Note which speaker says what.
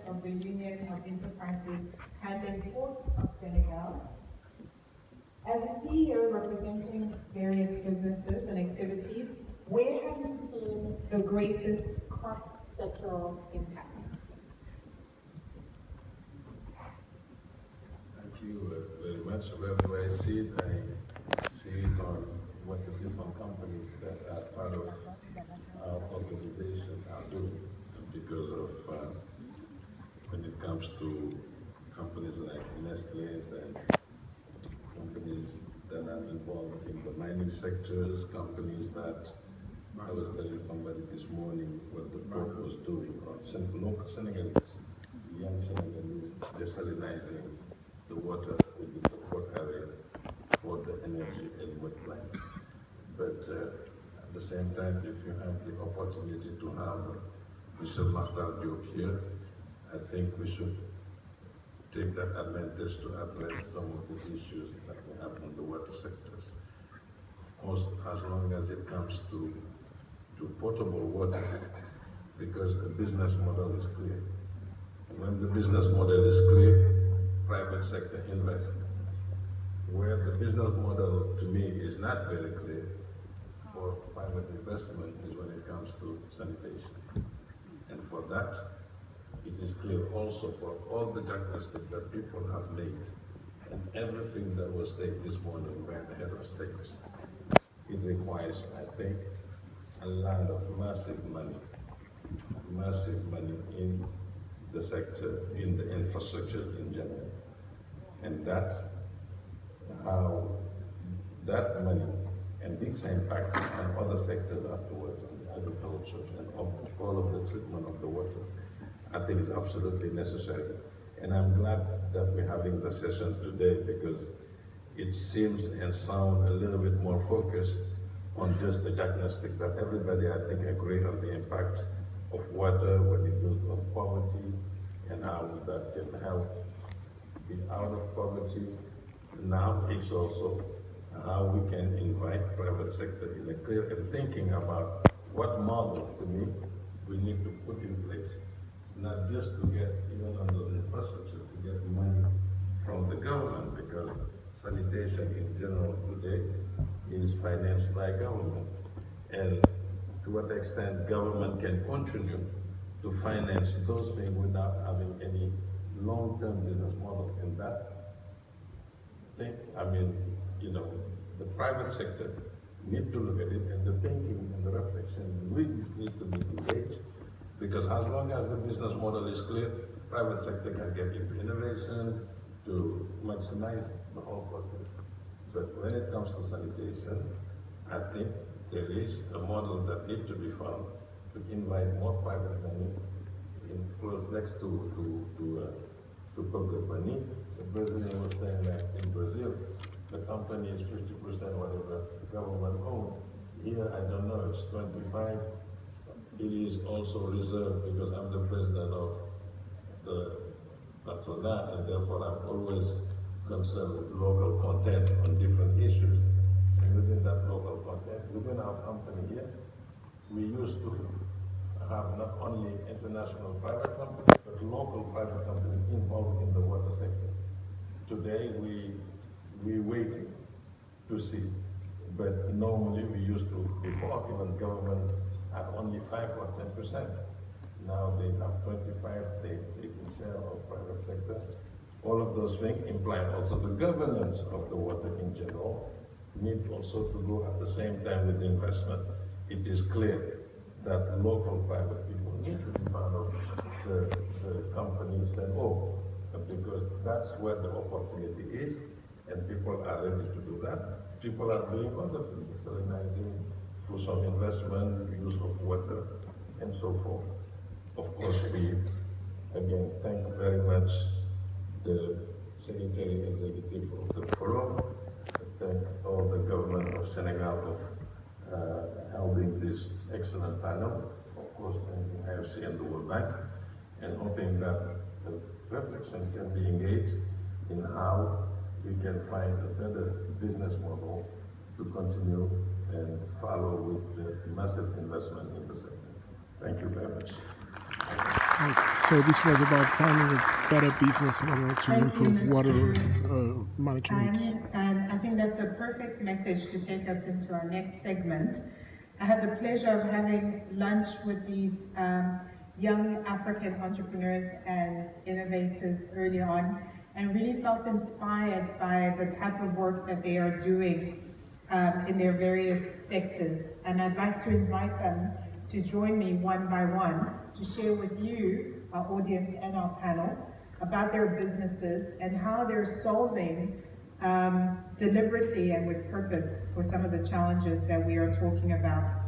Speaker 1: of the Union of Enterprises Hand Ports of Senegal. As a CEO representing various businesses and activities, where have you seen the greatest cross-sectoral impact?
Speaker 2: Thank you very much. Wherever I see it on what the different companies that are part of our organization are doing. Because of when it comes to companies like Nestle and companies that are involved in the mining sectors, companies that I was telling somebody this morning what the port was doing on local Senegalese, young Senegalese desalinizing the water within the port area for the energy element plant. But at the same time, if you have the opportunity to have Mr. Martal Diop here, I think we should take that advantage to address some of the issues that we have in the water sectors. Of course, as long as it comes to potable water, because the business model is clear. When the business model is clear, private sector invests. Where the business model, to me, is not very clear for private investment is when it comes to sanitation. And for that, it is clear also for all the diagnostics that people have made and everything that was said this morning by the head of states. It requires, I think, a lot of massive money in the sector, in the infrastructure in general. And how that money and its impact on other sectors afterwards, on agriculture and all of the treatment of the water, I think is absolutely necessary. And I'm glad that we're having the session today because it seems and sounds a little bit more focused on just the diagnostic that everybody, I think, agree on the impact of water when it goes on poverty and how that can help get out of poverty. Now it's also how we can invite private sector in a clear and thinking about what model, to me, we need to put in place, not just to get, even on the infrastructure, to get money from the government, because sanitation in general today is financed by government. And to what extent government can contribute to finance those things without having any long-term business model. And that thing, the private sector need to look at it, and the thinking and the reflection really need to be engaged, because as long as the business model is clear, private sector can get into innovation to maximize the whole process. But when it comes to sanitation, I think there is a model that needs to be found to invite more private money in close next to public money. The Brazilian was saying that in Brazil, the company is 50% whatever government owned. Here, I don't know, it's 25. It is also reserved because I'm the president of the patronat, and therefore I'm always concerned with local content on different issues. And within that local content, within our company here, we used to have not only international private companies, but local private companies involved in the water sector. Today, we're waiting to see. But normally we used to, before even government had only 5 or 10%. Now they have 25, they taking share of private sector. All of those things imply also the governance of the water in general need also to go at the same time with the investment. It is clear that local private people need to be part of the companies and all, because that's where the opportunity is, and people are ready to do that. People are doing other things, salinizing through some investment, use of water, and so forth. Of course, we again thank very much the Secretary Executive of the Forum, thank all the government of Senegal of holding this excellent panel, of course, thanking IFC and the World Bank, and hoping that the reflection can be engaged in how we can find a better business model to continue and follow with the massive investment in the sector. Thank you very much.
Speaker 3: So this was about finding a better business model to
Speaker 1: Thank you,
Speaker 3: improve water
Speaker 1: Mr.
Speaker 3: management.
Speaker 1: And I think that's a perfect message to take us into our next segment. I had the pleasure of having lunch with these young African entrepreneurs and innovators early on, and really felt inspired by the type of work that they are doing in their various sectors. And I'd like to invite them to join me one by one to share with you, our audience and our panel, about their businesses and how they're solving deliberately and with purpose for some of the challenges that we are talking about.